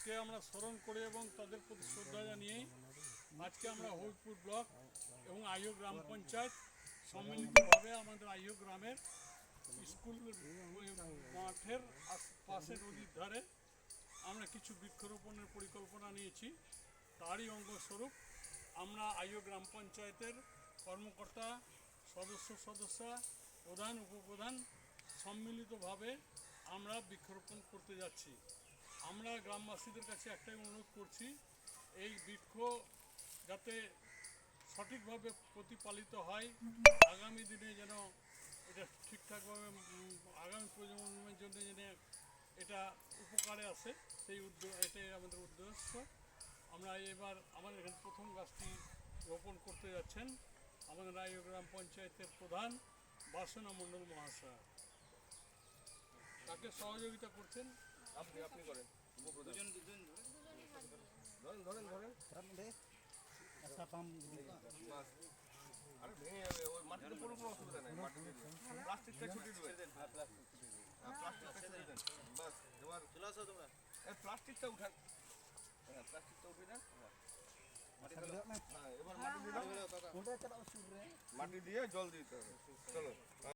কে আমরা স্মরণ করে এবং তাদের প্রতি শ্রদ্ধা জানিয়ে আজকে আমরা হবিপুর ব্লক এবং আইও গ্রাম পঞ্চায়েত সম্মিলিতভাবে আমাদের আইও গ্রামের স্কুল মাঠের পাশে নদীর ধারে আমরা কিছু বৃক্ষরোপণের পরিকল্পনা নিয়েছি। তারই অঙ্গস্বরূপ আমরা আইও গ্রাম পঞ্চায়েতের কর্মকর্তা সদস্যা প্রধান উপপ্রধান সম্মিলিতভাবে আমরা বৃক্ষরোপণ করতে যাচ্ছি। আমরা গ্রামবাসীদের কাছে একটাই অনুরোধ করছি, এই বৃক্ষ যাতে সঠিকভাবে প্রতিপালিত হয়, আগামী দিনে যেন এটা ঠিকঠাকভাবে আগামী প্রজন্মের জন্য যেন এটা উপকারে আসে, এটাই আমাদের উদ্দেশ্য। আমরা এবার আমাদের এখানে প্রথম গাছটি রোপণ করতে যাচ্ছেন আমাদের আইও গ্রাম পঞ্চায়েতের প্রধান বাসনা মণ্ডল মহাশয়। তাকে সহযোগিতা করছেন আপনি করেন ধরেন আরে ভেঙে যাবে, ওই মাটিতে পড়ুক, কোনো অসুবিধা নেই। মাটিতে প্লাস্টিকটা ছুটিয়ে দেবেন, প্লাস্টিকটা ছুটিয়ে দেন। বাস এবার চলে আসো তোমরা, এই প্লাস্টিকটা উঠান, প্লাস্টিকটা উঠিয়ে দেন। এবার মাটি দিয়ে জল দিতে হবে। চলো।